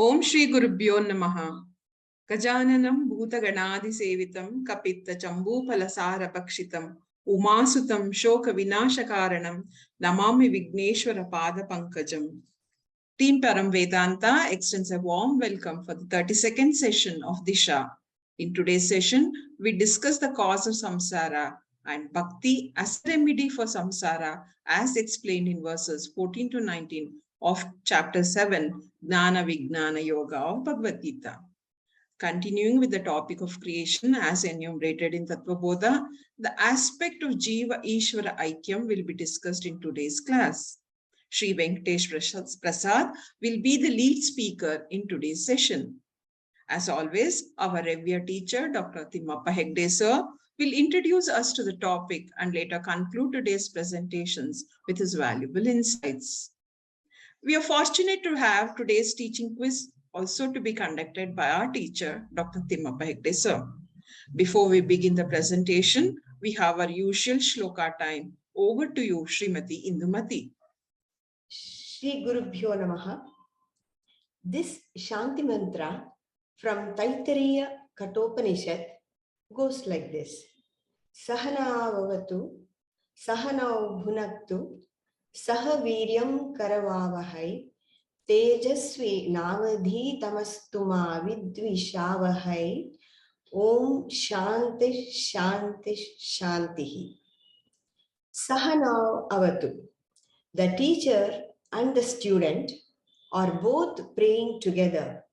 Om Shri Gurubhyo Namaha. Gajananam Bhutaganadi Sevitam Kapitta Chambu Palasara Pakshitam Umasutam Shoka Vinashakaranam Namami Vigneshwara Pada Pankajam. Team Param Vedanta extends a warm welcome for the 32nd session of DISHA. In today's session, we discuss the cause of samsara and Bhakti as a remedy for samsara as explained in verses 14 to 19 of chapter 7, Jnana Yoga of Bhagavad Gita. Continuing with the topic of creation as enumerated in Tattvabodha, the aspect of jīva-īśvara-aikyam will be discussed in today's class. Sri Venkatesh Prasad will be the lead speaker in today's session. As always, our revered teacher, Dr. Tattvabodha sir, will introduce us to the topic and later conclude today's presentations with his valuable insights. We are fortunate to have today's teaching quiz also to be conducted by our teacher, Dr. Tattvabodha sir. Before we begin the presentation, we have our usual shloka time. Over to you, Srimati Indumati. Shri Gurubhyo Namaha. This Shanti mantra from Taittiriya Kathopanishad goes like this. Sādhanā vavatu, sādhanā bhunaktu, saha viryam karavavahai, tejasvi navadhi tamastu ma vidvishavahai, om shanti shanti shantihi. Sādhanā avatu. The teacher and the student are both praying together,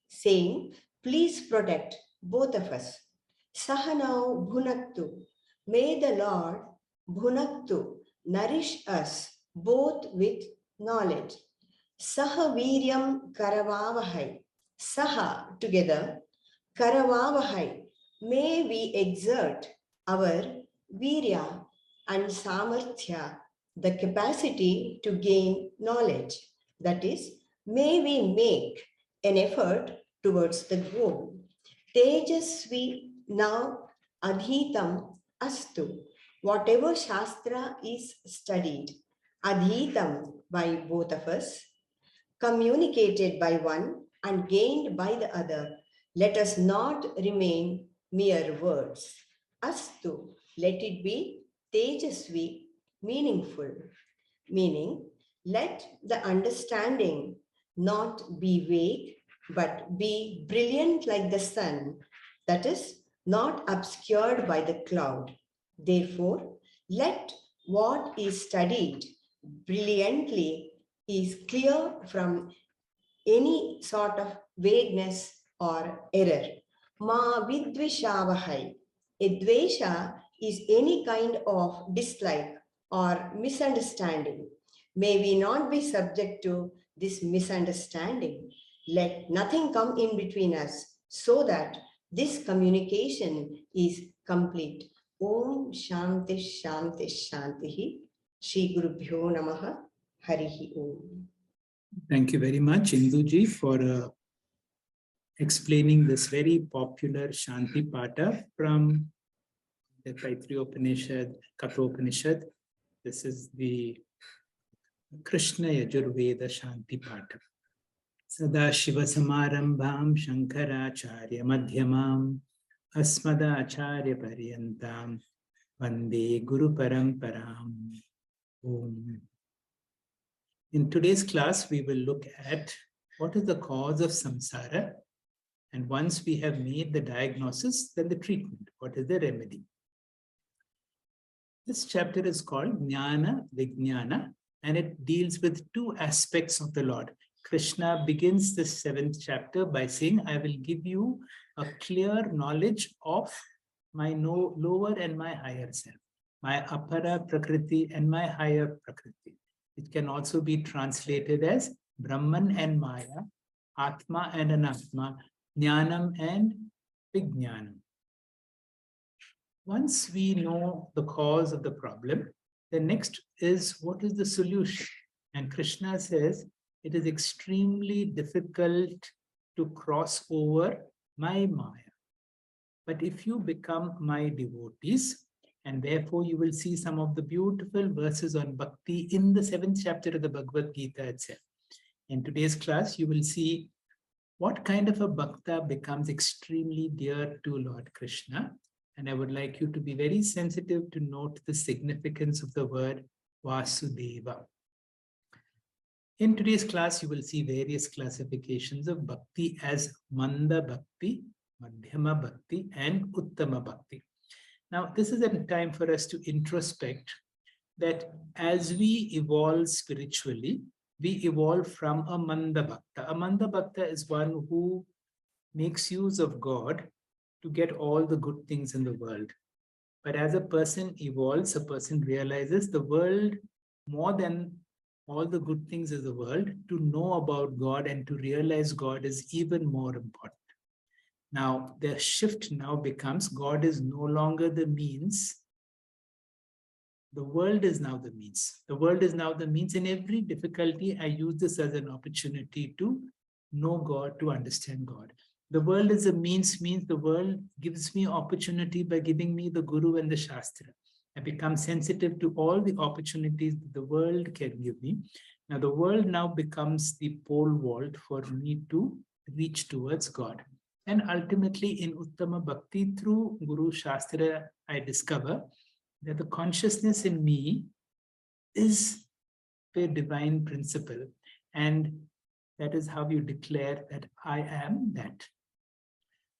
saying, please protect both of us. Sādhanā bhunaktu. May the Lord bhunaktu nourish us both with knowledge. Saha viryam karavavahai. Saha together. Karavavahai. May we exert our virya and samarthya, the capacity to gain knowledge. That is, may we make an effort towards the goal. Tejasvi now adhitam astu. Whatever shastra is studied, adhitam by both of us, communicated by one and gained by the other, let us not remain mere words. Astu, let it be tejasvi, meaningful. Meaning, let the understanding not be vague, but be brilliant like the sun, that is, not obscured by the cloud. Therefore, let what is studied brilliantly is clear from any sort of vagueness or error. Ma vidvishavahai. A dvesha is any kind of dislike or misunderstanding. May we not be subject to this misunderstanding. Let nothing come in between us so that this communication is complete. Om Shanti Shanti Shantihi. Shri Gurubhyo Namaha. Harihi Om. Thank you very much, Induji, for explaining this very popular Shanti Pata from the Taittiriya Kathopanishad. This is the Krishna Yajurveda Shanti Pata. Sada Shiva Samarambham Shankaracharya Madhyamam Asmadacharya Paryantam Vande Guru Paramparam. Om. In today's class, we will look at what is the cause of samsara. And once we have made the diagnosis, then the treatment. What is the remedy? This chapter is called Jnana Vijnana, and it deals with two aspects of the Lord. Krishna begins this 7th chapter by saying, I will give you a clear knowledge of my lower and my higher self, my aparā prakṛti and my higher prakriti. It can also be translated as Brahman and Maya, Atma and Anatma, jñānam and vijñānam. Once we know the cause of the problem, the next is what is the solution? And Krishna says, it is extremely difficult to cross over my Maya. But if you become my devotees, and therefore you will see some of the beautiful verses on Bhakti in the 7th chapter of the Bhagavad Gita itself. In today's class, you will see what kind of a bhakta becomes extremely dear to Lord Krishna? And I would like you to be very sensitive to note the significance of the word Vasudeva. In today's class, you will see various classifications of bhakti as Manda Bhakti, Madhyama Bhakti, and Uttama Bhakti. Now, this is a time for us to introspect that as we evolve spiritually, we evolve from a Manda Bhakta. A Manda Bhakta is one who makes use of God to get all the good things in the world. But as a person evolves, a person realizes the world, more than all the good things in the world, to know about God and to realize God is even more important. Now, the shift now becomes God is no longer the means. The world is now the means. The world is now the means. In every difficulty, I use this as an opportunity to know God, to understand God. The world is a means the world gives me opportunity by giving me the Guru and the Shastra. I become sensitive to all the opportunities that the world can give me. Now, the world now becomes the pole vault for me to reach towards God. And ultimately, in Uttama Bhakti, through Guru Shastra, I discover that the consciousness in me is the divine principle. And that is how you declare that I am that.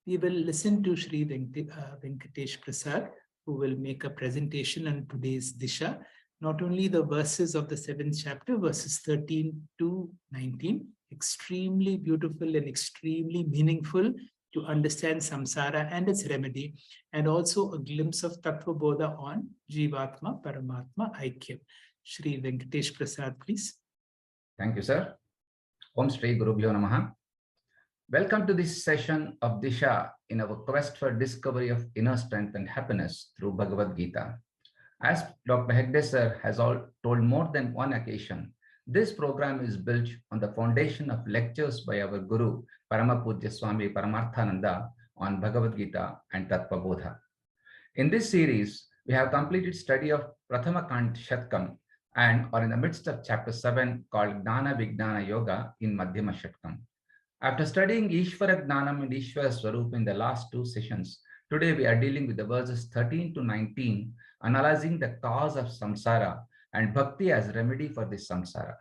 We will listen to Sri Venkatesh Prasad, who will make a presentation on today's DISHA, not only the verses of the 7th chapter, verses 13 to 19, extremely beautiful and extremely meaningful to understand samsara and its remedy, and also a glimpse of Tattvabodha on jīva-īśvara-aikyam. Sri Venkatesh Prasad, please. Thank you, sir. Om Shri Gurubhyo Namaha. Welcome to this session of DISHA in our quest for discovery of inner strength and happiness through Bhagavad Gita. As Dr. Hegde sir has told more than one occasion, this program is built on the foundation of lectures by our Guru, Parama Pujya Swami Paramarthananda on Bhagavad Gita and Tattvabodha. In this series, we have completed study of Prathama Kand Shatkam and are in the midst of chapter 7 called Jnana Yoga in Madhyama Shatkam. After studying Ishwara jñānam and Ishwara in the last 2 sessions, today we are dealing with the verses 13 to 19, analyzing the cause of samsara and bhakti as remedy for this samsara.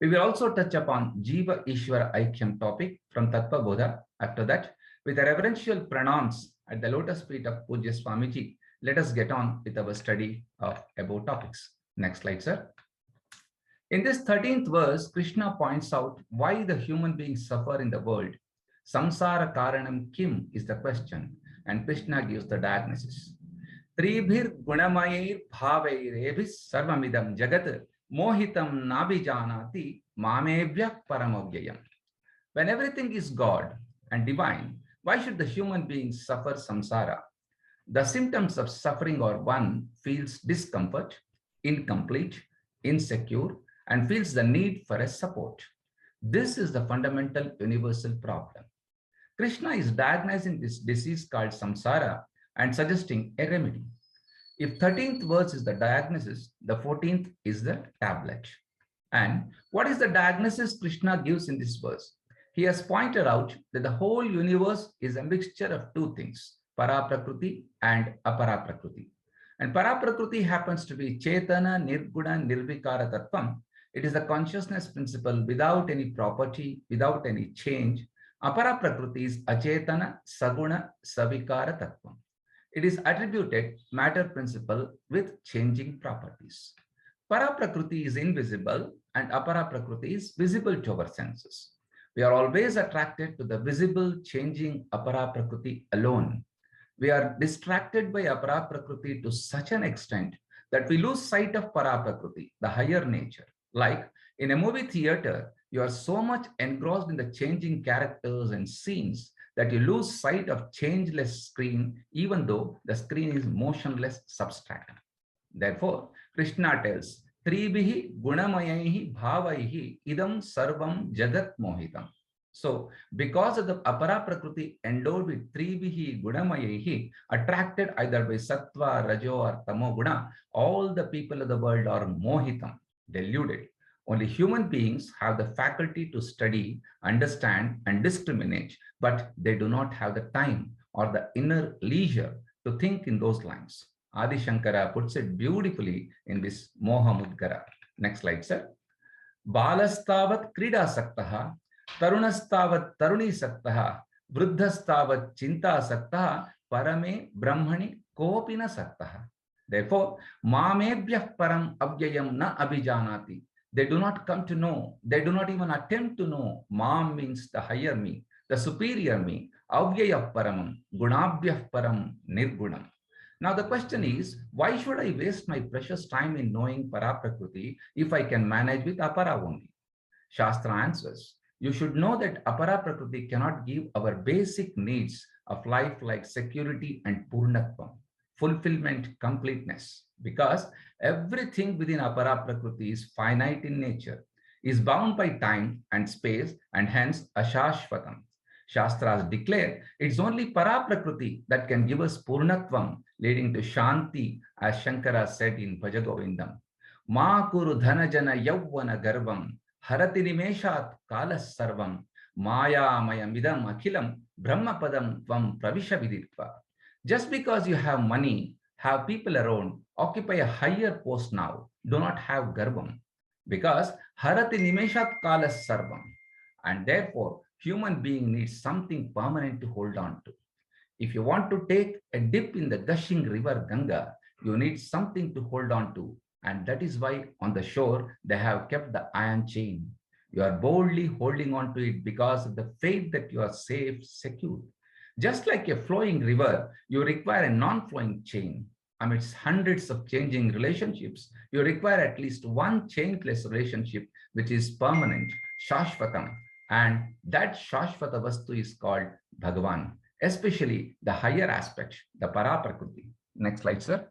We will also touch upon jīva-īśvara-aikyam topic from Tattvabodha. After that, with the reverential pranams at the lotus feet of Pujya Swamiji, let us get on with our study of above topics. Next slide, sir. In this 13th verse, Krishna points out why the human beings suffer in the world. Samsara karanam kim is the question, and Krishna gives the diagnosis. Tribhir gunamayer bhavairebhis sarvamidam jagat mohitam nabhijanati mamebhyak paramogyayam. When everything is God and divine, why should the human beings suffer samsara? The symptoms of suffering are: 1, feels discomfort, incomplete, insecure, and feels the need for a support. This is the fundamental universal problem. Krishna is diagnosing this disease called samsara and suggesting a remedy. If 13th verse is the diagnosis, the 14th is the tablet. And what is the diagnosis Krishna gives in this verse? He has pointed out that the whole universe is a mixture of 2 things, parā prakṛti and aparā prakṛti. And parā prakṛti happens to be cetana, nirguna, nirvikara tattvam. It is the consciousness principle without any property, without any change. Aparā prakṛti is acetana, saguna, savikara tattvam. It is attributed matter principle with changing properties. Parā prakṛti is invisible and aparā prakṛti is visible to our senses. We are always attracted to the visible changing aparā prakṛti alone. We are distracted by aparā prakṛti to such an extent that we lose sight of parā prakṛti, the higher nature. Like in a movie theater, you are so much engrossed in the changing characters and scenes that you lose sight of changeless screen, even though the screen is motionless substract. Therefore, Krishna tells, Tribihi gunamayahi bhavaihi idam sarvam jagat mohitam. So, because of the aparā prakṛti endowed with tribihi gunamayahi, attracted either by sattva, rajo or tamo guna, all the people of the world are mohitam, deluded. Only human beings have the faculty to study, understand, and discriminate, but they do not have the time or the inner leisure to think in those lines. Adi Shankara puts it beautifully in this Moha Mudgara. Next slide, sir. Balastavat krida saktaha, tarunastavat taruni saktaha, vruddhastavat chinta saktaha, parame brahmani kopina saktaha. Therefore, mamebhyah param avyayam na abhijanati. They do not come to know. They do not even attempt to know. Mam means the higher me, the superior me. Avyayah paramam, gunabhyah param nirgunam. Now the question is, why should I waste my precious time in knowing prakṛti if I can manage with aparā only? Shastra answers, you should know that prakṛti cannot give our basic needs of life like security and purnatvam, fulfillment, completeness, because everything within prakṛti is finite in nature, is bound by time and space, and hence ashashvatam. Shastras declare it's only prakṛti that can give us purnatvam, leading to shanti, as Shankara said in Bhajagovindam. Ma kuru dhanajana yavvana garvam, harati nimeshat kalas sarvam, maya mayamidam akhilam, brahmapadam tvam pravisha viditva. Just because you have money, have people around, occupy a higher post now, do not have garvam, because harati nimeshat kalas sarvam, and therefore human being needs something permanent to hold on to. If you want to take a dip in the gushing river Ganga, you need something to hold on to. And that is why on the shore, they have kept the iron chain. You are boldly holding on to it because of the faith that you are safe, secure. Just like a flowing river, you require a non-flowing chain. Amidst hundreds of changing relationships, you require at least one chainless relationship, which is permanent, shashvatam. And that shashvata vastu is called Bhagavan, especially the higher aspect, the prakṛti. Next slide, sir.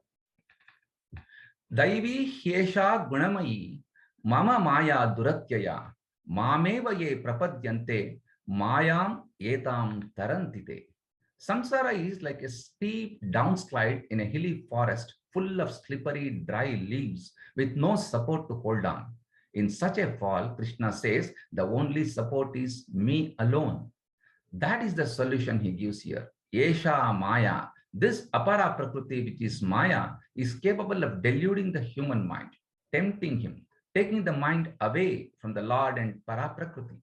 Daivi hyesha gunamayi mama maya duratyaya mameva ye prapadyante mayam etam tarantite. Samsara is like a steep downslide in a hilly forest full of slippery, dry leaves with no support to hold on. In such a fall, Krishna says, the only support is me alone. That is the solution he gives here. Yesha Maya. This aparā prakriti, which is Maya, is capable of deluding the human mind, tempting him, taking the mind away from the Lord and parā prakriti.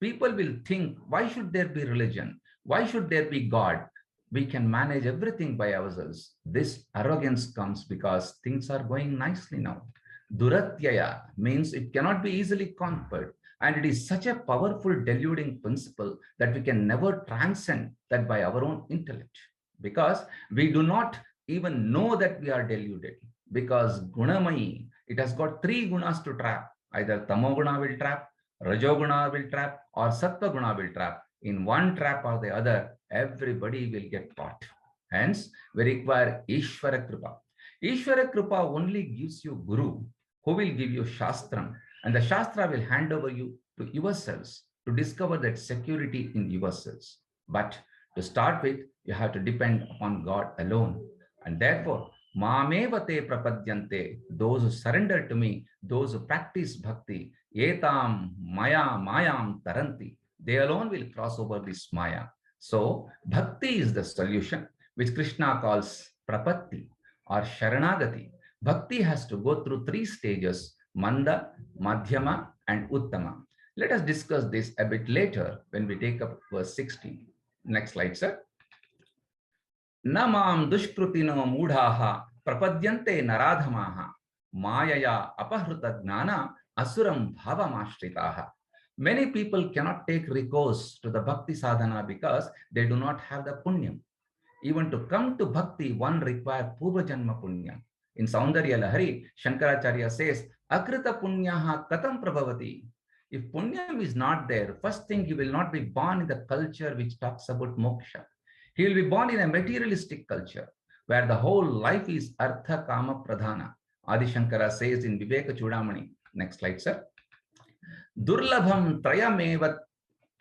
People will think, why should there be religion? Why should there be God? We can manage everything by ourselves. This arrogance comes because things are going nicely now. Duratyaya means it cannot be easily conquered, and it is such a powerful deluding principle that we can never transcend that by our own intellect, because we do not even know that we are deluded, because gunamayi, it has got three gunas to trap. Either tamoguna will trap, rajoguna will trap, or sattva-guna will trap. In one trap or the other, everybody will get caught. Hence, we require Ishwara Kripa. Ishwara Kripa only gives you Guru, who will give you Shastram, and the Shastra will hand over you to yourselves to discover that security in yourselves. But to start with, you have to depend upon God alone. And therefore, Mamevate prapadyante, those who surrender to me, those who practice bhakti, etam maya mayam taranti, they alone will cross over this maya. So, bhakti is the solution, which Krishna calls prapatti or sharanagati. Bhakti has to go through three stages, manda, madhyama, and uttama. Let us discuss this a bit later when we take up verse 16. Next slide, sir. Namam dushkrutino mudhaha prapadyante naradhamaha mayaya apahruta jnana asuram bhavamashritaha. Many people cannot take recourse to the bhakti sadhana because they do not have the punyam. Even to come to bhakti, one requires purva janma punyam. In Saundarya Lahari, Shankaracharya says, akrita punyaha katam prabhavati. If punyam is not there, first thing, he will not be born in the culture which talks about moksha. He will be born in a materialistic culture where the whole life is artha kama pradhana. Adi Shankara says in Viveka Chudamani. Next slide, sir. Durlabham trayameva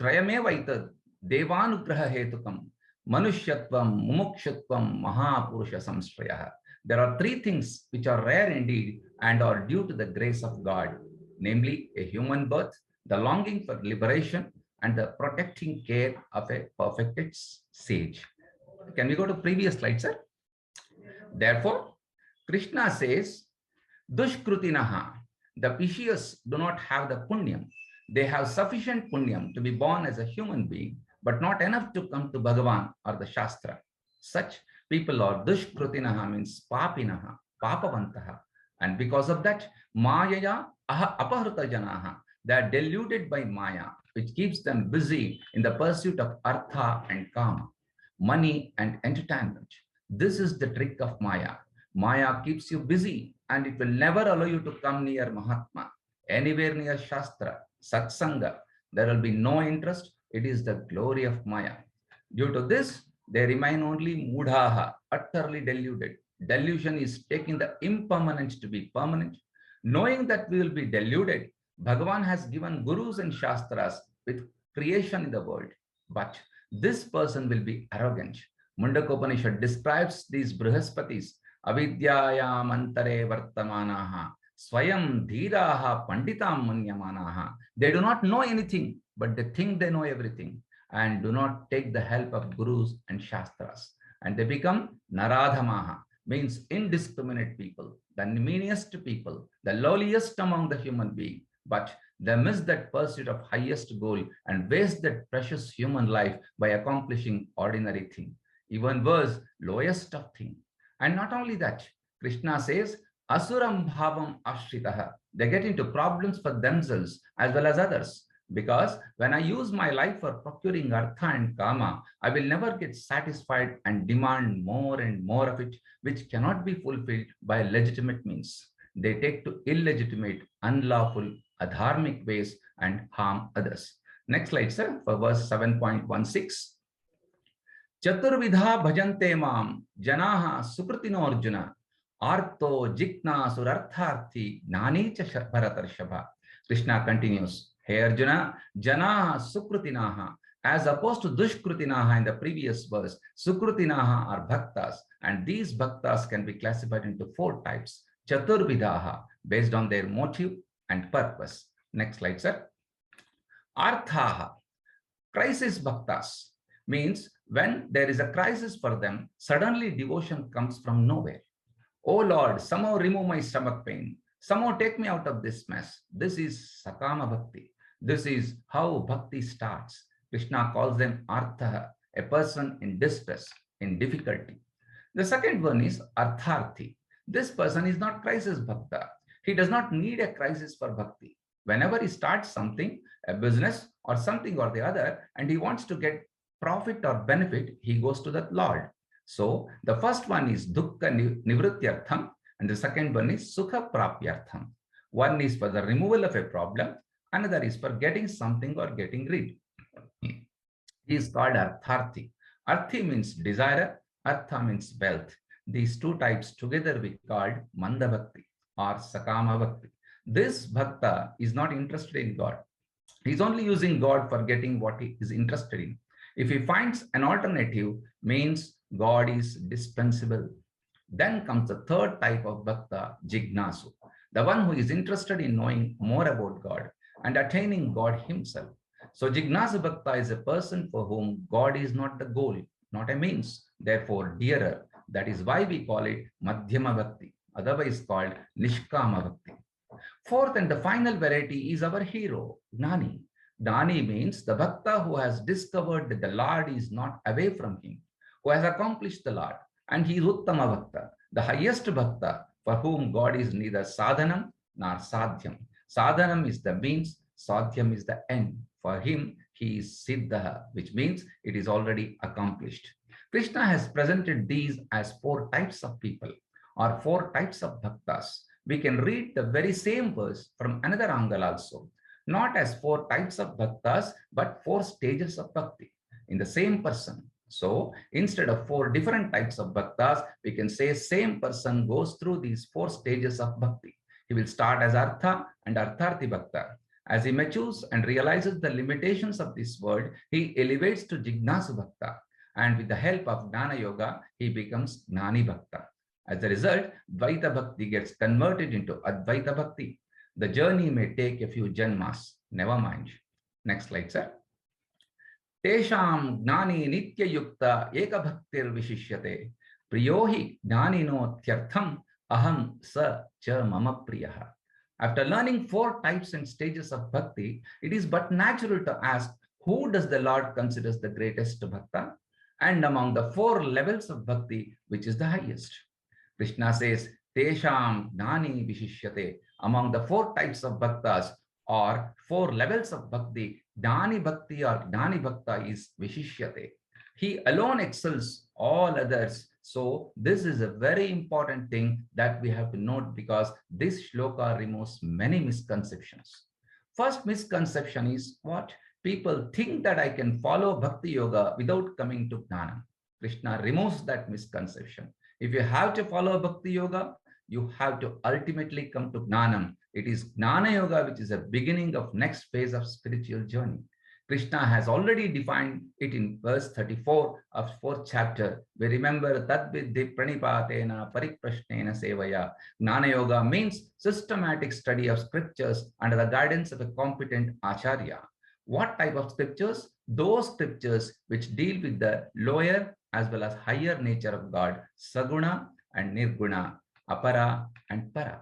itad devanugraha hetukam manushyatvam mumukshutvam mahapurusha samsrayaha. There are three things which are rare indeed and are due to the grace of God. namely a human birth, the longing for liberation, and the protecting care of a perfected sage. Can we go to previous slide, sir? Therefore, Krishna says, Dushkrutinaha, the vicious do not have the punyam. They have sufficient punyam to be born as a human being, but not enough to come to Bhagavan or the Shastra. Such people are Dushkrutinaha, means papinaha, papavantaha. And because of that, Mayaya aparā janaha, they are deluded by Maya, which keeps them busy in the pursuit of artha and kama, money and entertainment. This is the trick of Maya. Maya keeps you busy and it will never allow you to come near Mahatma, anywhere near Shastra, Satsanga. There will be no interest. It is the glory of Maya. Due to this, they remain only mudhaha, utterly deluded. Delusion is taking the impermanent to be permanent. Knowing that we will be deluded, Bhagavan has given gurus and shastras with creation in the world. But this person will be arrogant. Mundakopanishad describes these Brihaspatis, avidyayam antare vartamanaha, swayam dhiraha panditam munyamanaha. They do not know anything, but they think they know everything and do not take the help of gurus and shastras. And they become naradhamaha, means indiscriminate people, the meanest people, the lowliest among the human beings. But they miss that pursuit of highest goal and waste that precious human life by accomplishing ordinary thing. Even worse, lowest of thing. And not only that, Krishna says, asuram bhavam ashritaha. They get into problems for themselves as well as others. Because when I use my life for procuring artha and kama, I will never get satisfied and demand more and more of it, which cannot be fulfilled by legitimate means. They take to illegitimate, unlawful, adharmic ways and harm others. Next slide, sir, for verse 7.16. Chaturvidha bhajante mam janaha sukritino arjuna arto jikna surartharthi gnani cha bharatarshava. Krishna continues, Hey Arjuna, janaha sukritinaha, as opposed to dushkrutinaha in the previous verse, sukrutinaha are bhaktas, and these bhaktas can be classified into 4 types. Chaturvidaha, based on their motive and purpose. Next slide, sir. Arthaha, crisis bhaktas, means when there is a crisis for them, suddenly devotion comes from nowhere. Oh Lord, somehow remove my stomach pain. Somehow take me out of this mess. This is sakama bhakti. This is how bhakti starts. Krishna calls them artha, a person in distress, in difficulty. The second one is artharthi. This person is not crisis bhakta. He does not need a crisis for bhakti. Whenever he starts something, a business or something or the other, and he wants to get profit or benefit, he goes to the Lord. So the first one is dukkha nivrityartham, and the second one is sukha prapyartham. One is for the removal of a problem, another is for getting something or getting rid. He is called artharthi. Arthi means desire, artha means wealth. These 2 types together we called manda bhakti or sakama bhakti. This bhakta is not interested in God. He is only using God for getting what he is interested in. If he finds an alternative, means God is dispensable. Then comes the 3rd type of bhakta, jignasu, the one who is interested in knowing more about God and attaining God himself. So jignasu bhakta is a person for whom God is not the goal, not a means, therefore dearer. That is why we call it madhyama bhakti, otherwise called nishkama bhakti. 4th and the final variety is our hero, Gnani. Gnani means the bhakta who has discovered that the Lord is not away from him, who has accomplished the Lord, and he is Uttama Bhakta, the highest Bhakta, for whom God is neither sadhanam nor sadhyam. Sadhanam is the means, sadhyam is the end. For him, he is siddha, which means it is already accomplished. Krishna has presented these as 4 types of people or 4 types of bhaktas. We can read the very same verse from another angle also, not as 4 types of bhaktas, but 4 stages of bhakti in the same person. So instead of 4 different types of bhaktas, we can say same person goes through these 4 stages of bhakti. He will start as artha and artharthi bhakta. As he matures and realizes the limitations of this world, he elevates to jignasu bhakta. And with the help of Jnana Yoga, he becomes Gnani Bhakta. As a result, Dvaita Bhakti gets converted into Advaita Bhakti. The journey may take a few janmas. Never mind. Next slide, sir. Tesham gnani nitya yukta eka bhaktir vishishyate. Priyohi gnanino tyartham aham sa cha mama priyaha. After learning 4 types and stages of bhakti, it is but natural to ask, who does the Lord considers the greatest bhakta? And among the 4 levels of bhakti, which is the highest? Krishna says, Tesham gnani vishishyate. Among the 4 types of bhaktas or 4 levels of bhakti, Gnani Bhakti or Gnani Bhakta is Vishishyate. He alone excels all others. So this is a very important thing that we have to note, because this shloka removes many misconceptions. First misconception is what? People think that I can follow Bhakti Yoga without coming to Jnana. Krishna removes that misconception. If you have to follow Bhakti Yoga, you have to ultimately come to Jnanam. It is Jnana Yoga which is a beginning of next phase of spiritual journey. Krishna has already defined it in verse 34 of 4th chapter. We remember Tattvabodha pranipatena pariprashnena sevaya. Jnana Yoga means systematic study of scriptures under the guidance of a competent acharya. What type of scriptures? Those scriptures which deal with the lower as well as higher nature of God, Saguna and Nirguna, Aparā and Parā.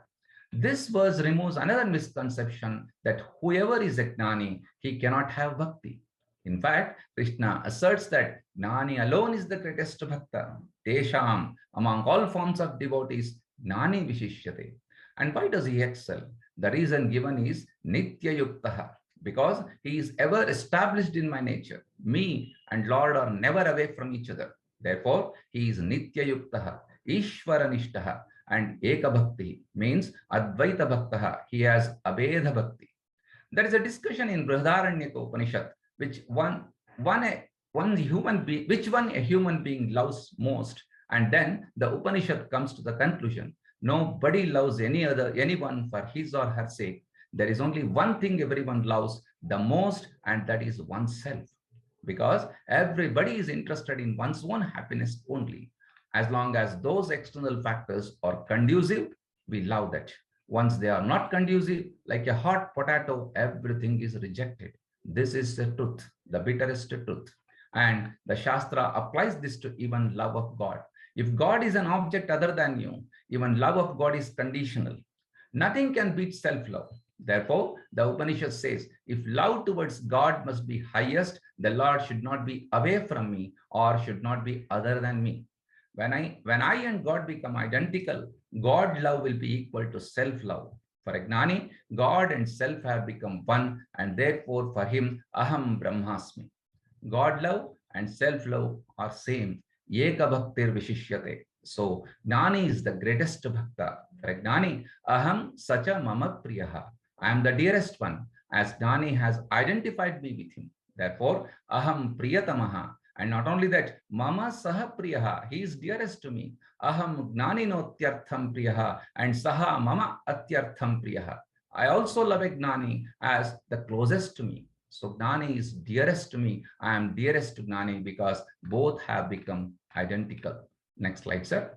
This verse removes another misconception that whoever is a Gnani, he cannot have Bhakti. In fact, Krishna asserts that Gnani alone is the greatest Bhakta. Tesham, among all forms of devotees, Gnani Vishishyate. And why does he excel? The reason given is Nitya Yuktaha, because he is ever established in my nature. Me and Lord are never away from each other. Therefore, he is Nitya Yuktaha, Ishwara Nishtaha, and Eka Bhakti means Advaita Bhaktaha. He has Abedha Bhakti. There is a discussion in Brihadaranyaka Upanishad which one a human being loves most, and then the Upanishad comes to the conclusion nobody loves anyone for his or her sake. There is only one thing everyone loves the most, and that is oneself, because everybody is interested in one's own happiness only. As long as those external factors are conducive, we love that. Once they are not conducive, like a hot potato, everything is rejected. This is the truth, the bitterest truth. And the Shastra applies this to even love of God. If God is an object other than you, even love of God is conditional. Nothing can beat self-love. Therefore, the Upanishad says, if love towards God must be highest, the Lord should not be away from me or should not be other than me. When I and God become identical, God love will be equal to self-love. For a Gnani, God and self have become one, and therefore for him, Aham Brahmasmi. God love and self-love are same. Eka Bhaktir Vishishyate. So, Gnani is the greatest Bhakta. For a Gnani, Aham Sacha Mama Priyaha. I am the dearest one, as Gnani has identified me with him. Therefore, Aham Priyatamaha. And not only that, Mama Saha Priyaha, he is dearest to me. Aham Gnanino Tyartham Priyaha, and Saha Mama Atyartham Priyaha. I also love a Gnani as the closest to me. So Gnani is dearest to me. I am dearest to Gnani because both have become identical. Next slide, sir.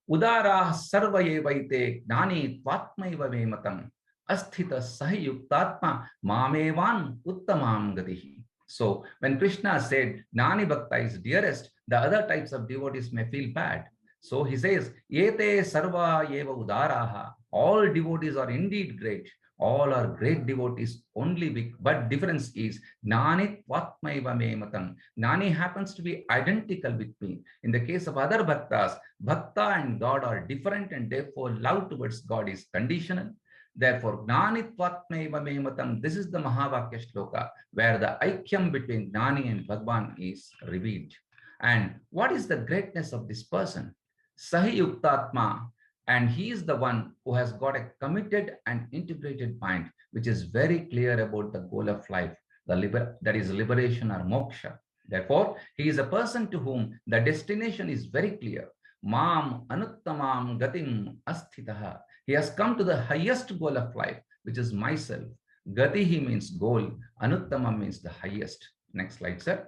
Udara sarvaye vaite Gnani Tattvabodha vematam asthita sahayuktatma mamevan uttamam gatihi. So when Krishna said Gnani Bhakta is dearest, the other types of devotees may feel bad. So he says, Yete sarva yeva udaraha. All devotees are indeed great. All are great devotees only, but difference is Gnani Tattvabodha mematam. Gnani happens to be identical with me. In the case of other bhaktas, Bhakta and God are different, and therefore love towards God is conditional. Therefore, Gnani Tattvabodha mematam, this is the Mahavakya shloka, where the Aikyam between Gnani and Bhagwan is revealed. And what is the greatness of this person? Sahi Yuktatma, and he is the one who has got a committed and integrated mind, which is very clear about the goal of life, that is liberation or moksha. Therefore, he is a person to whom the destination is very clear. Mam anuttamam gatim asthitaha. He has come to the highest goal of life, which is myself. Gatihi means goal. Anuttamam means the highest. Next slide, sir.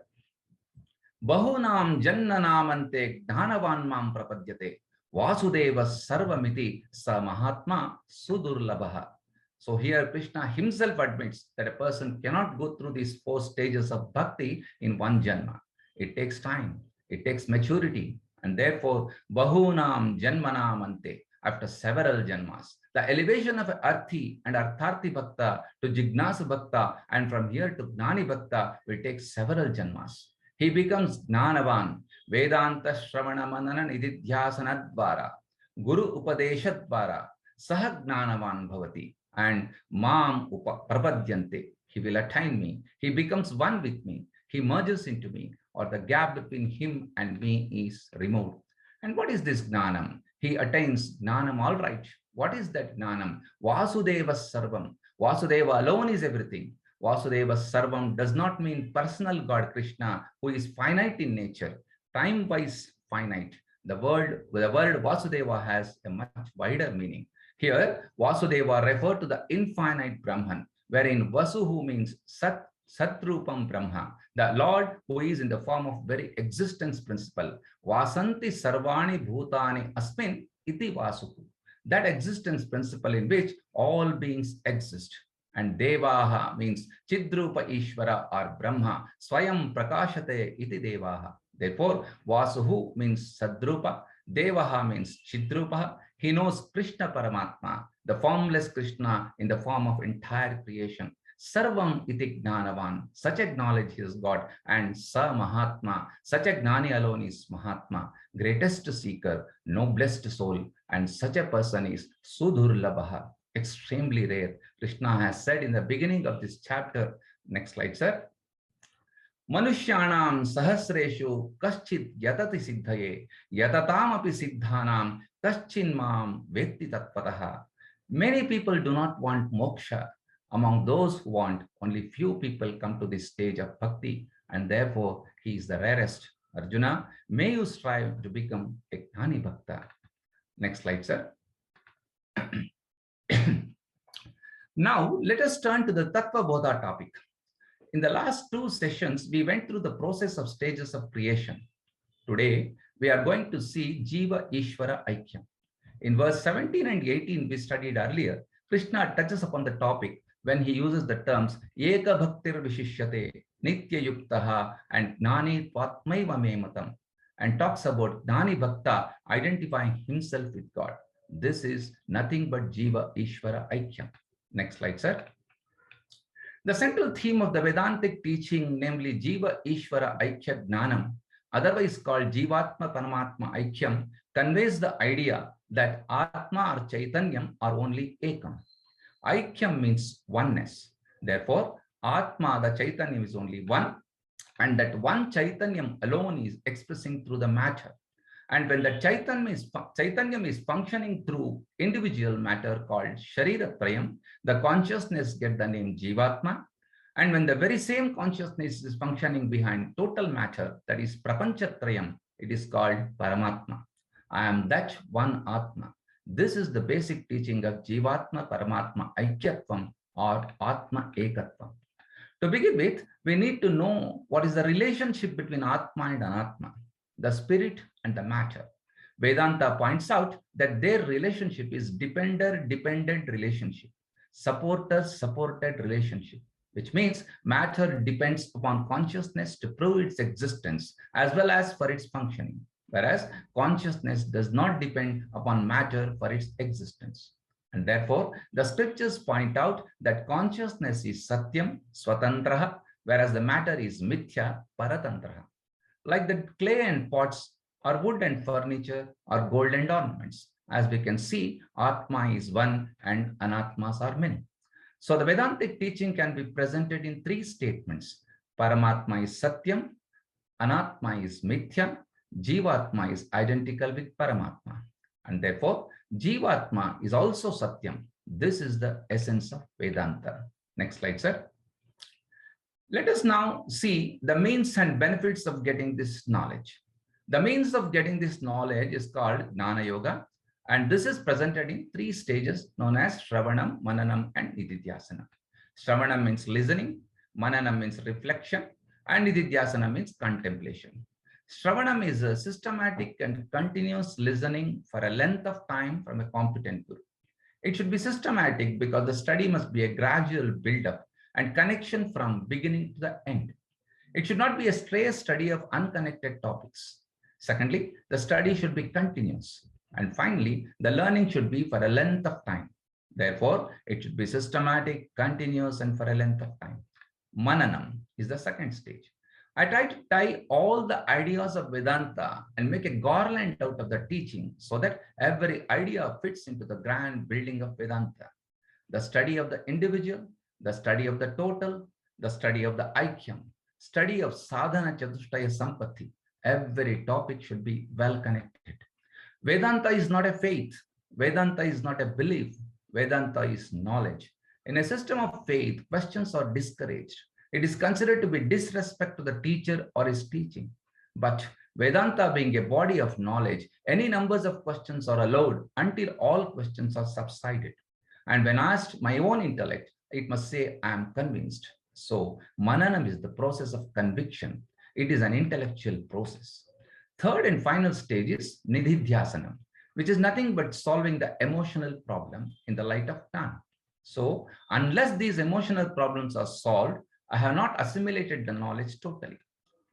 Bahunam jnanamante dhanavan mam prapadyate. Vasudeva sarvamiti sa mahatma sudurlabha. So here Krishna himself admits that a person cannot go through these 4 stages of bhakti in one janma. It takes time, it takes maturity, and therefore bahunam janmanam ante, after several janmas, the elevation of arthi and artharthi bhakta to jignasu bhakta, and from here to gnani bhakta will take several janmas. He becomes jnanavan, vedanta shravana manana nididhyasana dvara, guru upadesha dvara, sah jnanavan bhavati, and mam prapadyante. He will attain me. He becomes one with me. He merges into me, or the gap between him and me is removed. And what is this jnanam? He attains jnanam, all right. What is that jnanam? Vasudeva sarvam. Vasudeva alone is everything. Vasudeva sarvam does not mean personal God Krishna, who is finite in nature, time-wise finite. The word Vasudeva has a much wider meaning. Here, Vasudeva referred to the infinite Brahman, wherein Vasuhu means Satrupam Brahma, the Lord who is in the form of very existence principle. Vasanti Sarvani Bhutani Asmin Iti Vasuhu, that existence principle in which all beings exist. And Devaha means Chidrupa Ishwara or Brahma, Swayam Prakashate Iti Devaha. Therefore, Vasuhu means Sadrupa, Devaha means Chidrupa. He knows Krishna Paramatma, the formless Krishna in the form of entire creation. Sarvam iti jnanavan, such a knowledge is God, and sa Mahatma, such a gnani alone is Mahatma, greatest seeker, noblest soul, and such a person is Sudurlabha, extremely rare. Krishna has said in the beginning of this chapter, next slide, sir. Manushyanam sahasreshu kaschit yatati siddhaye, yatatam api siddhanam kaschin mam vetti tattvataha. Many people do not want moksha. Among those who want, only few people come to this stage of bhakti, and therefore he is the rarest. Arjuna, may you strive to become a gnani bhakta. Next slide, sir. Now, let us turn to the Tattvabodha topic. In the last 2 sessions, we went through the process of stages of creation. Today, we are going to see jīva-īśvara-aikyam. In verse 17 and 18, we studied earlier, Krishna touches upon the topic when he uses the terms Eka Bhaktir Vishishyate, Nitya Yuktaha, and Gnani Twatmaiva Mematam, and talks about Gnani Bhakta identifying himself with God. This is nothing but jīva-īśvara-aikyam. Next slide, sir. The central theme of the Vedantic teaching, namely jīva-īśvara-aikyam jnānam, otherwise called Jivatma Paramatma Aikyam, conveys the idea that Atma or Chaitanyam are only Ekam. Aikyam means oneness. Therefore, Atma, the Chaitanyam, is only one, and that one Chaitanyam alone is expressing through the matter. And when the Chaitanyam is functioning through individual matter called Shariratrayam, the consciousness gets the name Jivatma. And when the very same consciousness is functioning behind total matter, that is Prapanchatrayam, it is called Paramatma. I am that one Atma. This is the basic teaching of Jivatma Paramatma Aikyatvam or Atma Ekatvam. To begin with, we need to know what is the relationship between Atma and Anatma, the spirit and the matter. Vedanta points out that their relationship is dependent relationship, supporter-supported relationship, which means matter depends upon consciousness to prove its existence as well as for its functioning, whereas consciousness does not depend upon matter for its existence. And therefore, the scriptures point out that consciousness is satyam, swatantraha, whereas the matter is mithya, paratantraha. Like the clay and pots, or wood and furniture, or gold and ornaments. As we can see, Atma is one and Anatmas are many. So the Vedantic teaching can be presented in 3 statements. Paramatma is satyam, Anatma is mithya, Jivatma is identical with Paramatma. And therefore, Jivatma is also satyam. This is the essence of Vedanta. Next slide, sir. Let us now see the means and benefits of getting this knowledge. The means of getting this knowledge is called Jnana Yoga, and this is presented in 3 stages known as Shravanam, Mananam, and Nididhyasana. Shravanam means listening, Mananam means reflection, and Nididhyasana means contemplation. Shravanam is a systematic and continuous listening for a length of time from a competent guru. It should be systematic because the study must be a gradual build-up and connection from beginning to the end. It should not be a stray study of unconnected topics. Secondly, the study should be continuous. And finally, the learning should be for a length of time. Therefore, it should be systematic, continuous, and for a length of time. Mananam is the second stage. I try to tie all the ideas of Vedanta and make a garland out of the teaching so that every idea fits into the grand building of Vedanta. The study of the individual, the study of the total, the study of the aikyam, study of sādhanā chatushtaya sampatti. Every topic should be well connected. Vedanta is not a faith. Vedanta is not a belief. Vedanta is knowledge. In a system of faith, questions are discouraged. It is considered to be disrespect to the teacher or his teaching. But Vedanta being a body of knowledge, any numbers of questions are allowed until all questions are subsided. And when asked my own intellect, it must say, I am convinced. So Mananam is the process of conviction. It is an intellectual process. Third and final stage is Nididhyasanam, which is nothing but solving the emotional problem in the light of Jnana. So unless these emotional problems are solved, I have not assimilated the knowledge totally.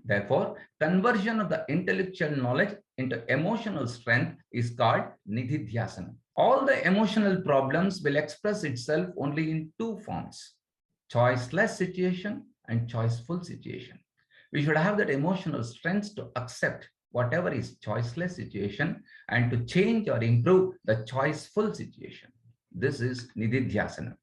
Therefore, conversion of the intellectual knowledge into emotional strength is called Nididhyasana. All the emotional problems will express itself only in two forms: choiceless situation and choiceful situation. We should have that emotional strength to accept whatever is choiceless situation and to change or improve the choiceful situation. This is Nididhyasana.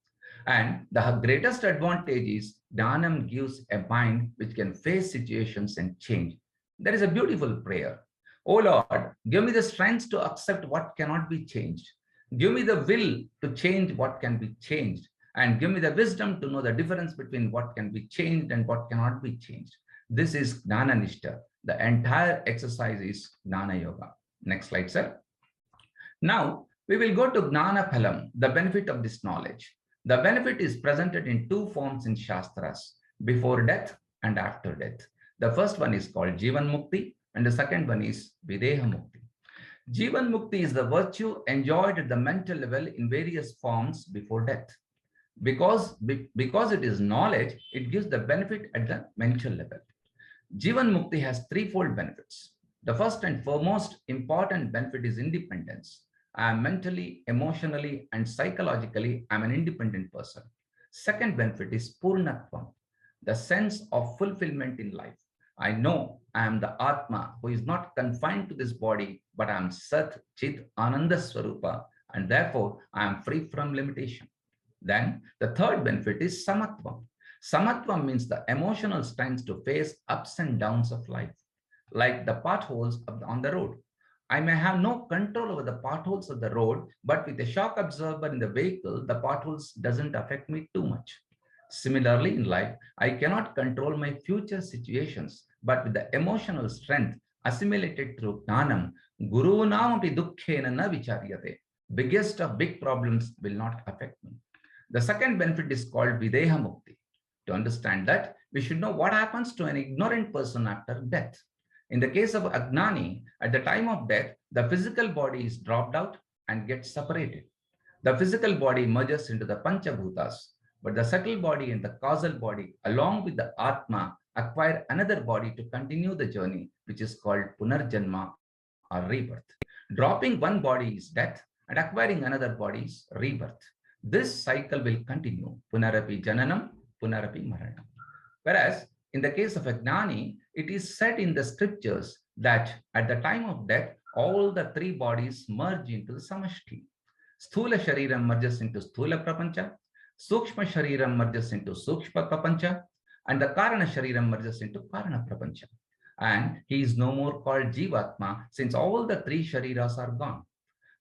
And the greatest advantage is jnānam gives a mind which can face situations and change. There is a beautiful prayer. Oh Lord, give me the strength to accept what cannot be changed. Give me the will to change what can be changed. And give me the wisdom to know the difference between what can be changed and what cannot be changed. This is Jnana Nishtha. The entire exercise is Jnana Yoga. Next slide, sir. Now, we will go to Jnana Phalam, the benefit of this knowledge. The benefit is presented in two forms in Shastras, before death and after death. The first one is called Jivan Mukti and the second one is Videha Mukti. Jivan Mukti is the virtue enjoyed at the mental level in various forms before death. Because it is knowledge, it gives the benefit at the mental level. Jivan Mukti has threefold benefits. The first and foremost important benefit is independence. I am mentally, emotionally, and psychologically, I'm an independent person. Second benefit is Purnatvam, the sense of fulfillment in life. I know I am the Atma who is not confined to this body, but I am Sat, Chit, Ananda Swarupa, and therefore I am free from limitation. Then the third benefit is Samatvam. Samatvam means the emotional strength to face ups and downs of life, like the potholes on the road. I may have no control over the potholes of the road, but with a shock absorber in the vehicle, the potholes doesn't affect me too much. Similarly, in life, I cannot control my future situations, but with the emotional strength assimilated through jnānam, gurunam api dukkhena na vicharyate. Biggest of big problems will not affect me. The second benefit is called Videha Mukti. To understand that, we should know what happens to an ignorant person after death. In the case of Ajnani, at the time of death, the physical body is dropped out and gets separated. The physical body merges into the Panchabhutas, but the subtle body and the causal body, along with the Atma, acquire another body to continue the journey, which is called Punarjanma or rebirth. Dropping one body is death, and acquiring another body is rebirth. This cycle will continue, Punarapi Jnanam, Punarapi Maranam. Whereas, in the case of Ajnani, it is said in the scriptures that at the time of death, all the three bodies merge into the Samashti. Sthula Shariram merges into Sthula Prapancha, Sukshma Shariram merges into Sukshma Prapancha, and the Karana Shariram merges into Karana Prapancha. And he is no more called Jivatma since all the three Shariras are gone.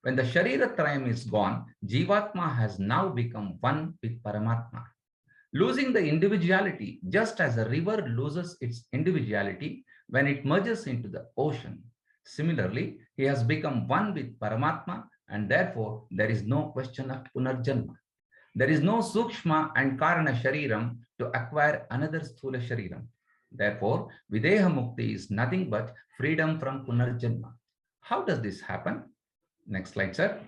When the Sharira Trayam is gone, Jivatma has now become one with Paramatma. Losing the individuality, just as a river loses its individuality when it merges into the ocean. Similarly, he has become one with Paramatma, and therefore there is no question of Punarjanma. There is no Sukshma and Karana Shariram to acquire another Sthula Shariram. Therefore, Videha Mukti is nothing but freedom from Punarjanma. How does this happen? Next slide, sir.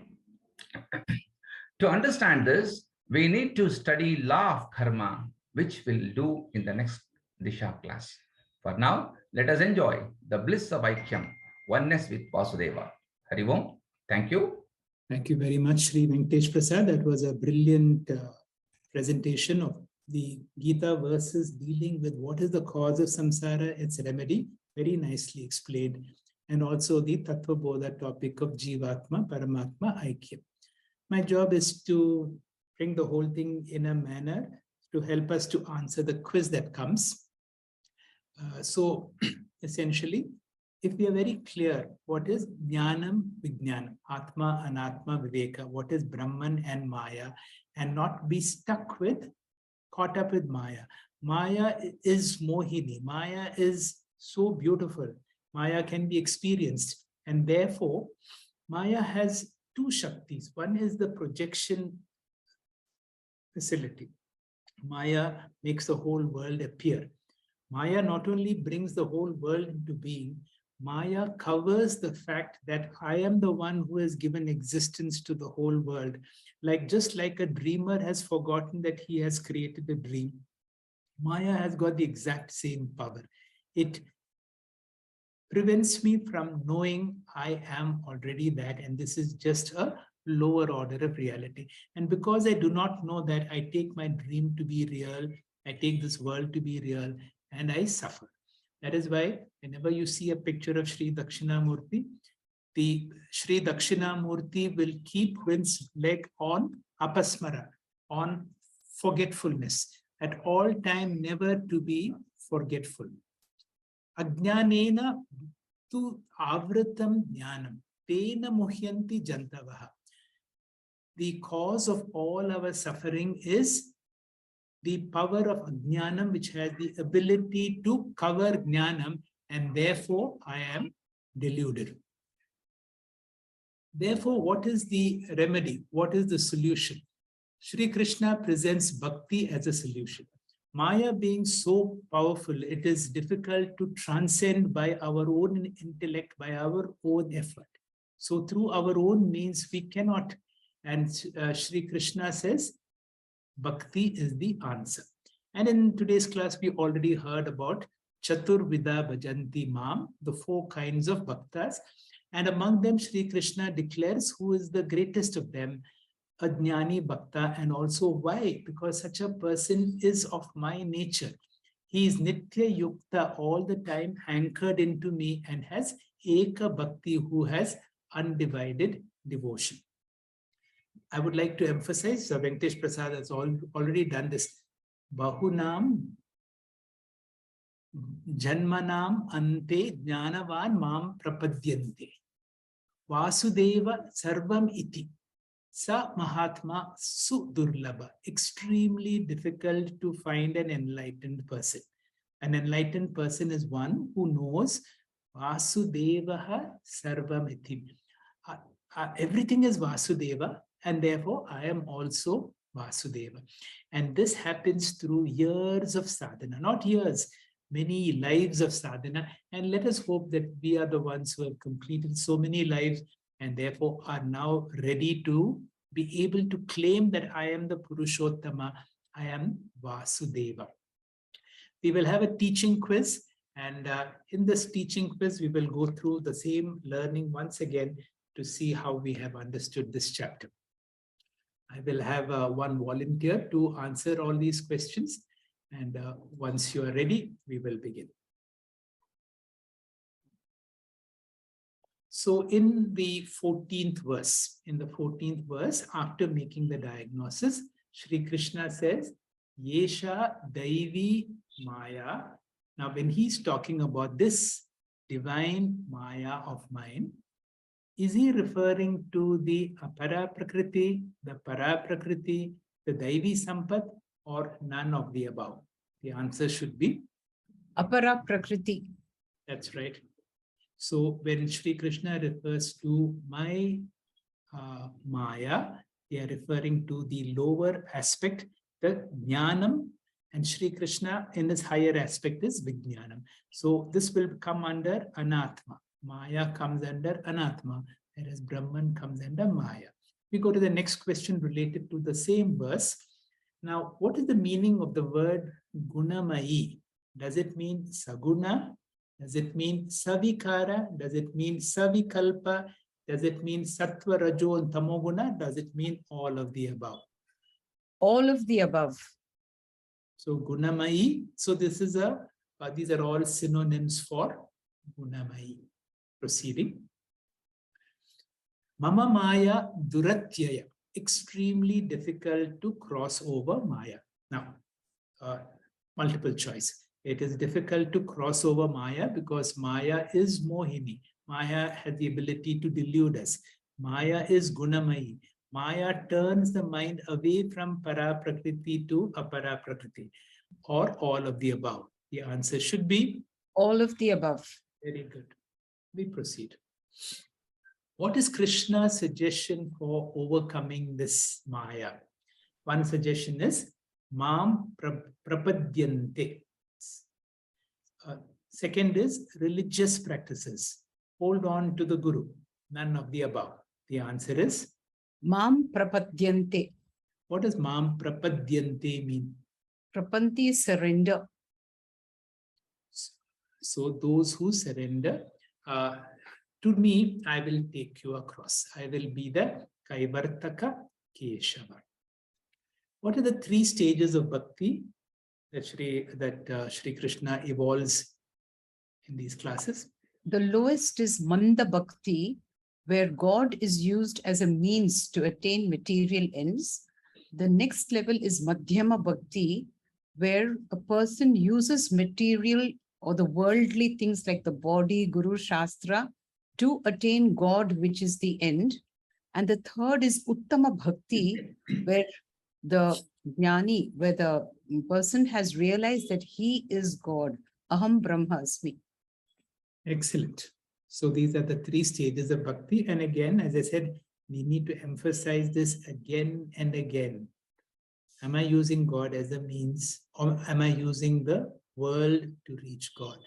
To understand this, we need to study law of karma, which we'll do in the next DISHA class. For now, let us enjoy the bliss of Aikyam, oneness with Vasudeva. Hari Om. Thank you. Thank you very much, Sri Venkatesh Prasad. That was a brilliant presentation of the Gita verses dealing with what is the cause of samsara, its remedy, very nicely explained. And also the Tattvabodha topic of jīva-āśvara aikyam. My job is to bring the whole thing in a manner to help us to answer the quiz that comes. So essentially, if we are very clear what is jnānam, vijñānam, atma, anatma, viveka, what is Brahman and Maya, and not be stuck with, caught up with Maya. Maya is Mohini. Maya is so beautiful. Maya can be experienced. And therefore, Maya has two Shaktis. One is the projection facility. Maya makes the whole world appear. Maya not only brings the whole world into being, Maya covers the fact that I am the one who has given existence to the whole world. Just like a dreamer has forgotten that he has created a dream, Maya has got the exact same power. It prevents me from knowing I am already that, and this is just a lower order of reality. And because I do not know that, I take my dream to be real, I take this world to be real, and I suffer. That is why whenever you see a picture of Sri Dakshinamurti, the Sri Dakshinamurti will keep one's leg on apasmara, on forgetfulness, at all time never to be forgetful. Ajnanena tu avratam jnānam, tena muhyanti jantavaha. The cause of all our suffering is the power of jnānam, which has the ability to cover jnānam, and therefore I am deluded. Therefore, what is the remedy? What is the solution? Sri Krishna presents Bhakti as a solution. Maya being so powerful, it is difficult to transcend by our own intellect, by our own effort. So through our own means, we cannot. And Sri Krishna says, Bhakti is the answer. And in today's class, we already heard about Chaturvida Bhajanti Mam, the 4 kinds of bhaktas. And among them, Sri Krishna declares who is the greatest of them, a jnani bhakta. And also why? Because such a person is of my nature. He is nitya yukta, all the time anchored into me, and has eka bhakti, who has undivided devotion. I would like to emphasize, Venkatesh Prasad has already done this. Bahunam janmanam ante jnanavan mam prapadyante. Vasudeva sarvam iti. Sa Mahatma Sudurlabha. Extremely difficult to find an enlightened person. An enlightened person is one who knows Vasudevaha Sarvam iti. Everything is Vasudeva, and therefore I am also Vasudeva. And this happens through years of sadhana, not years, many lives of sadhana. And let us hope that we are the ones who have completed so many lives and therefore are now ready to be able to claim that I am the Purushottama, I am Vasudeva. We will have a teaching quiz, and in this teaching quiz, we will go through the same learning once again to see how we have understood this chapter. I will have one volunteer to answer all these questions, and once you are ready, we will begin. So in the 14th verse, after making the diagnosis, Sri Krishna says, Yesha Daivi Maya. Now, when he's talking about this divine Maya of mine, is he referring to the aparā prakṛti, the parā prakṛti, the Daivi Sampat, or none of the above? The answer should be aparā prakṛti. That's right. So when Sri Krishna refers to my Maya, they are referring to the lower aspect, the jñānam, and Sri Krishna in his higher aspect is vijñānam. So this will come under anatma. Maya comes under anatma, whereas Brahman comes under Maya. We go to the next question related to the same verse. Now, what is the meaning of the word gunamayi? Does it mean saguna? Does it mean savikara? Does it mean savikalpa? Does it mean sattva, rajo, and tamoguna? Does it mean all of the above? All of the above. So gunamayi. So this is these are all synonyms for gunamayi. Proceeding. Mama maya duratyaya. Extremely difficult to cross over maya. Now, multiple choice. It is difficult to cross over maya because maya is mohini. Maya has the ability to delude us. Maya is gunamayi. Maya turns the mind away from parā prakṛti to aparā prakṛti, or all of the above. The answer should be All of the above. very good. We proceed. What is Krishna's suggestion for overcoming this maya? One suggestion is mam prapadyante. Second is religious practices. Hold on to the Guru. None of the above. The answer is Mam prapadyante. what does mam prapadyante mean? Prapanti is surrender. So those who surrender, to me, I will take you across. I will be the Kaivartaka Keshava. What are the 3 stages of bhakti that Shri Krishna evolves in these classes? The lowest is Manda Bhakti, where God is used as a means to attain material ends. The next level is Madhyama Bhakti, where a person uses material or the worldly things like the body, Guru, Shastra, to attain God, which is the end. And the third is Uttama Bhakti, where the jnani, where the person has realized that he is God. Aham Brahmasmi. Excellent. So these are the 3 stages of bhakti. And again, as I said, we need to emphasize this again and again. Am I using God as a means, or am I using the world to reach God?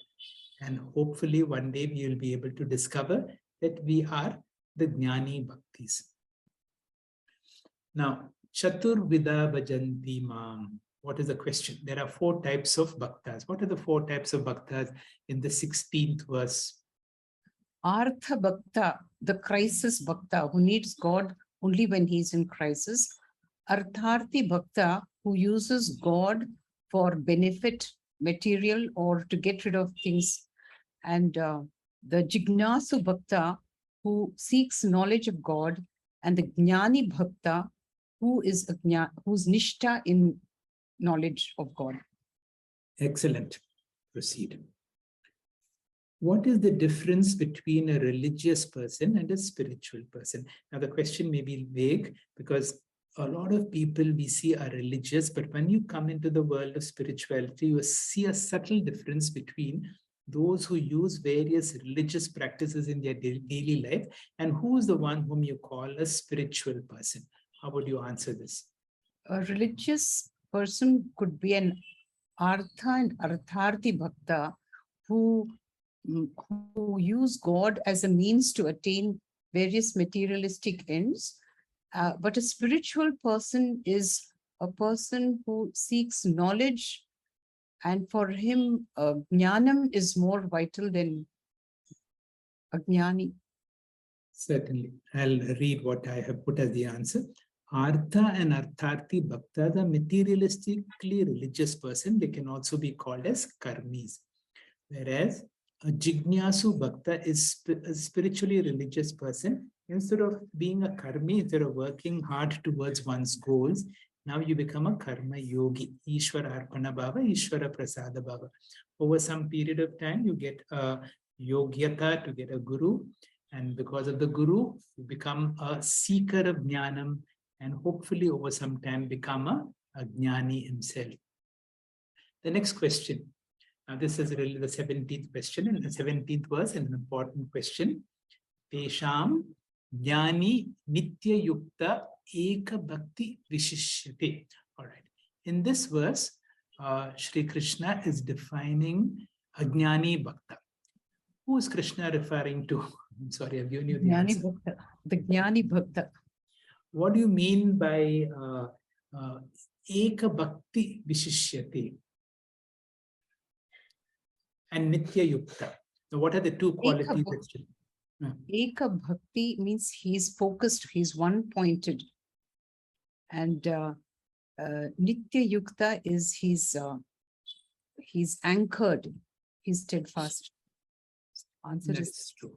And hopefully one day we will be able to discover that we are the jnani bhaktis. Now, Chaturvida bhajanti mam. What is the question? There are 4 types of bhaktas. What are the 4 types of bhaktas in the 16th verse? Artha Bhakta, the crisis Bhakta, who needs God only when he's in crisis. Artharthi Bhakta, who uses God for benefit, material, or to get rid of things. And the Jignasu Bhakta, who seeks knowledge of God. And the Jnani Bhakta, who's Nishtha in knowledge of God. Excellent. Proceed. What is the difference between a religious person and a spiritual person? Now, the question may be vague because a lot of people we see are religious, but when you come into the world of spirituality, you see a subtle difference between those who use various religious practices in their daily life and who is the one whom you call a spiritual person. How would you answer this? A religious person could be an Artha and Artharthi Bhakta who use God as a means to attain various materialistic ends. But a spiritual person is a person who seeks knowledge, and for him, jnānam is more vital than ajnani. Certainly. I'll read what I have put as the answer. Artha and Artharthi Bhaktas are materialistically religious person. They can also be called as karmis. Whereas a Jignasu Bhakta is a spiritually religious person. Instead of being a karmi, instead of working hard towards one's goals, now you become a karma yogi. Ishwara arpana bhava, Ishwara prasada bhava. Over some period of time, you get a yogyata to get a guru. And because of the guru, you become a seeker of jnānam and hopefully over some time become a jnani himself. The next question. Now this is really the 17th question and the 17th verse and an important question. Tesham jnani nitya yukta eka bhakti vishishyate. All right. In this verse, Shri Krishna is defining a jnani bhakta. Who is Krishna referring to? I'm sorry, I've given you the answer. Bhakta, the Jnani Bhakta. what do you mean by Eka Bhakti Vishishyate and Nitya Yukta? So what are the two qualities? Eka Bhakti means he's focused, he's one-pointed. And Nitya Yukta is he's anchored, he's steadfast. Answer is true.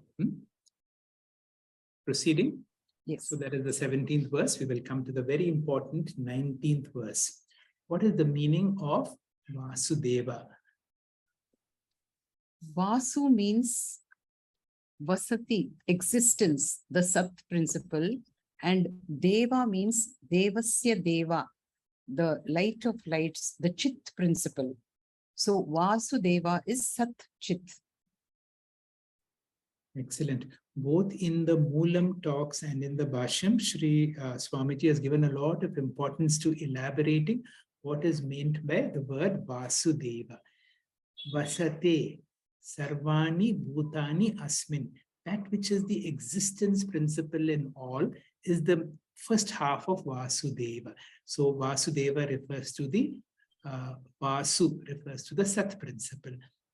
Proceeding. Yes. So that is the 17th verse. We will come to the very important 19th verse. What is the meaning of Vasudeva? Vasu means Vasati, existence, the Sat principle, and Deva means Devasya Deva, the light of lights, the Chit principle. So Vasudeva is Sat Chit. Excellent. Both in the Moolam talks and in the Bhashyam, Sri Swamiji has given a lot of importance to elaborating what is meant by the word Vasudeva. Vasate Sarvani Bhutani Asmin. That which is the existence principle in all is the first half of Vasudeva. So Vasudeva refers to the Vasu, refers to the Sat principle.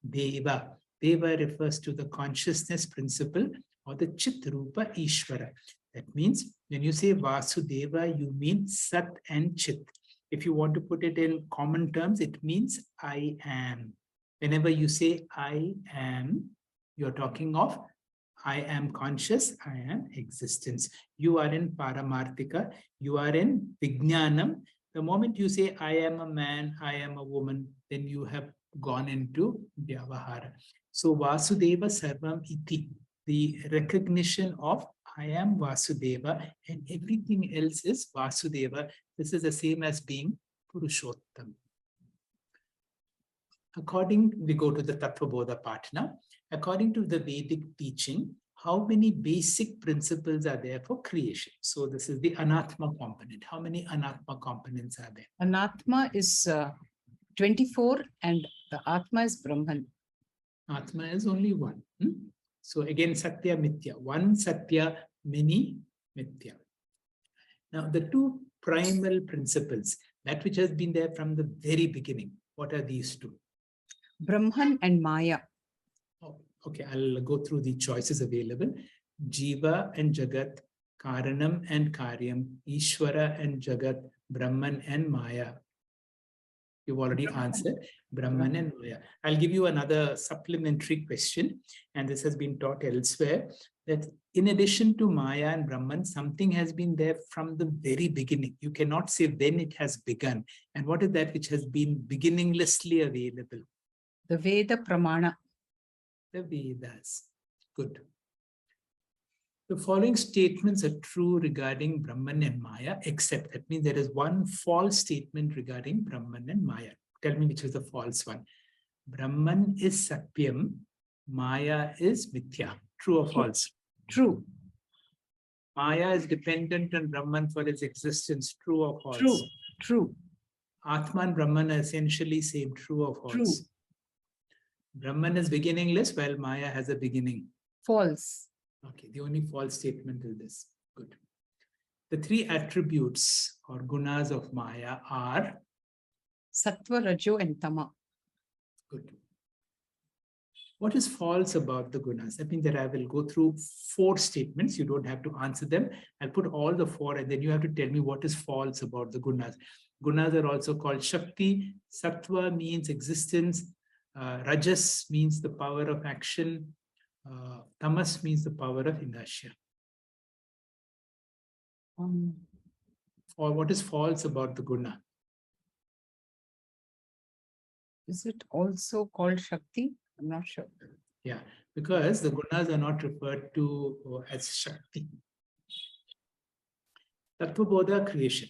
Deva refers to the consciousness principle or the Chit Rupa Ishwara. That means when you say Vasudeva, you mean Sat and Chit. If you want to put it in common terms, it means I am. Whenever you say I am, you're talking of I am conscious, I am existence. You are in Paramarthika, you are in Jnānam. The moment you say I am a man, I am a woman, then you have gone into Vyavahara. So Vasudeva Sarvam Iti, the recognition of I am Vasudeva and everything else is Vasudeva. This is the same as being Purushottam. We go to the Tattvabodha part now. According to the Vedic teaching, how many basic principles are there for creation? So this is the Anatma component. How many Anatma components are there? Anatma is 24 and the Atma is Brahman. Atma is only one. So again, Satya Mithya. One Satya, many Mithya. Now the two primal principles, that which has been there from the very beginning, what are these two? Brahman and Maya. Oh, okay, I'll go through the choices available. Jiva and Jagat, Karanam and Karyam, Ishwara and Jagat, Brahman and Maya. You've already answered Brahman and Maya. I'll give you another supplementary question, and this has been taught elsewhere, that in addition to Maya and Brahman, something has been there from the very beginning. You cannot say when it has begun. And what is that which has been beginninglessly available? The Veda Pramana. The Vedas. Good. The following statements are true regarding Brahman and Maya, except that means there is one false statement regarding Brahman and Maya. Tell me which is the false one. Brahman is Satyam, Maya is Mithya. True or false? True. Maya is dependent on Brahman for its existence. True or false? True. True. Atma and Brahman are essentially same. True or false? True. Brahman is beginningless while Maya has a beginning. False. Okay, the only false statement is this. Good. The three attributes or gunas of Maya are Sattva, Rajo, and Tama. good. What is false about the gunas? That means that I will go through 4 statements. You don't have to answer them. I'll put all the 4 and then you have to tell me what is false about the gunas. Gunas are also called Shakti. Sattva means existence. Rajas means the power of action. Tamas means the power of inertia. Or what is false about the guna? Is it also called Shakti? I'm not sure. Yeah, because the gunas are not referred to as Shakti. Tattvabodha creation.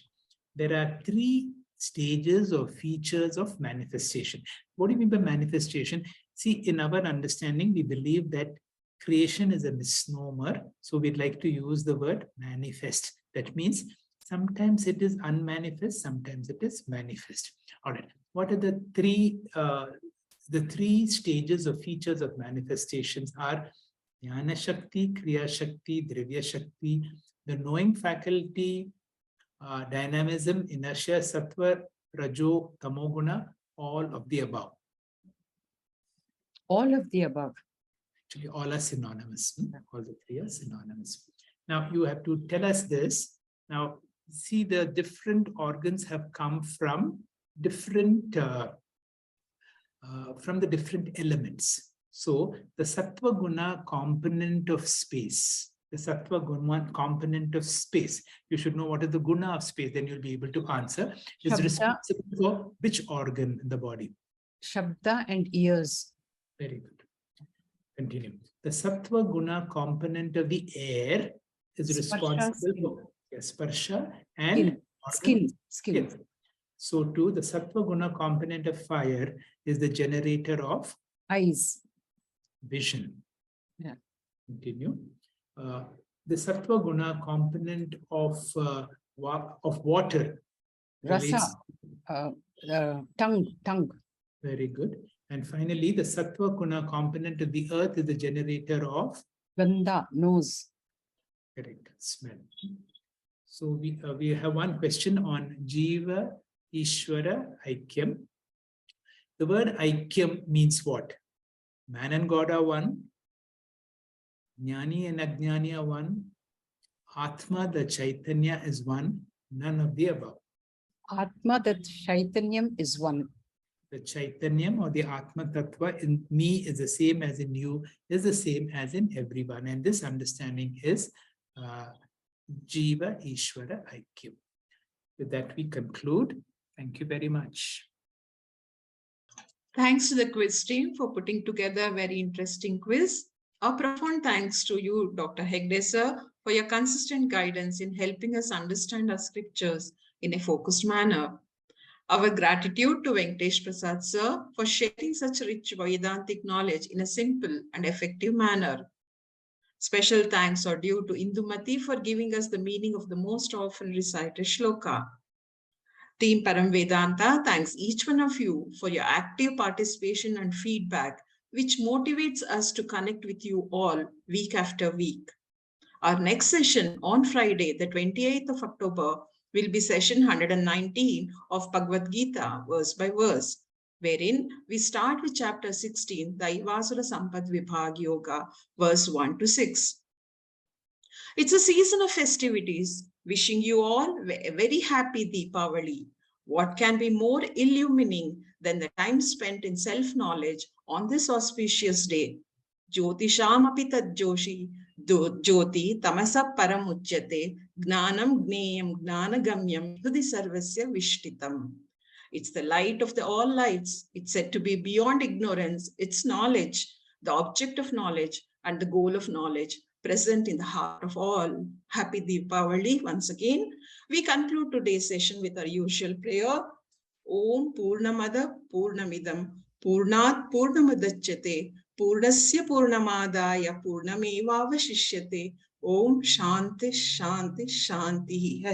There are 3 stages or features of manifestation. What do you mean by manifestation? See, in our understanding, we believe that creation is a misnomer. So we'd like to use the word manifest. That means sometimes it is unmanifest, sometimes it is manifest. All right. What are the 3 stages or features of manifestations are Jnana Shakti, Kriya Shakti, Dravya Shakti, the knowing faculty, dynamism, inertia, sattva, rajo, tamoguna, all of the above. All of the above. Actually, all are synonymous. All the three are synonymous. Now, you have to tell us this. Now, see, the different organs have come from different from the different elements. So, the sattva guna component of space, the sattva guna component of space, you should know what is the guna of space, then you'll be able to answer. Is Shabda. responsible for which organ in the body? Shabda and ears. Very good. Continue. The sattva guna component of the air is responsible for sparsha and Skin. So too, the sattva guna component of fire is the generator of Eyes. vision. Yeah. Continue. The sattva guna component of water. Rasa. Tongue. Very good. And finally, the sattva guna component of the earth is the generator of Gandha, nose. correct smell. So we have one question on jīva-īśvara-aikyam. The word aikyam means what? Man and God are one. Jnani and ajnani are one. Atma, the Chaitanya, is one. None of the above. Atma, that Chaitanyam is one. The Chaitanyam or the Atma Tattva in me is the same as in you, is the same as in everyone. And this understanding is Jiva-īśvara-aikyam. With that, we conclude. Thank you very much. Thanks to the quiz team for putting together a very interesting quiz. Our profound thanks to you, Dr. Hegde sir, for your consistent guidance in helping us understand our scriptures in a focused manner. Our gratitude to Venkatesh Prasad sir for sharing such rich Vedantic knowledge in a simple and effective manner. Special thanks are due to Indumati for giving us the meaning of the most often recited shloka. Team Param Vedanta thanks each one of you for your active participation and feedback, which motivates us to connect with you all week after week. Our next session on Friday, the 28th of October, will be session 119 of Bhagavad Gita, verse by verse, wherein we start with chapter 16, Daivasura Sampad Vibhag Yoga, verse 1 to 6. It's a season of festivities. Wishing you all a very happy Deepavali. What can be more illumining than the time spent in self-knowledge on this auspicious day? Jyotisham api tad joshi, jyoti tamasa paramuchyate, jnānam gneyam gnānagamyam hridhi sarvasya vishtitam. It's the light of the all lights. It's said to be beyond ignorance. It's knowledge, the object of knowledge and the goal of knowledge, present in the heart of all. Happy Deepavali once again. We conclude today's session with our usual prayer. Om Purnamada Purnamidam Purnat Purnamadachyate Purnasya Purnamadaya Purnamevavashishyate. Om Shanti Shanti Shanti.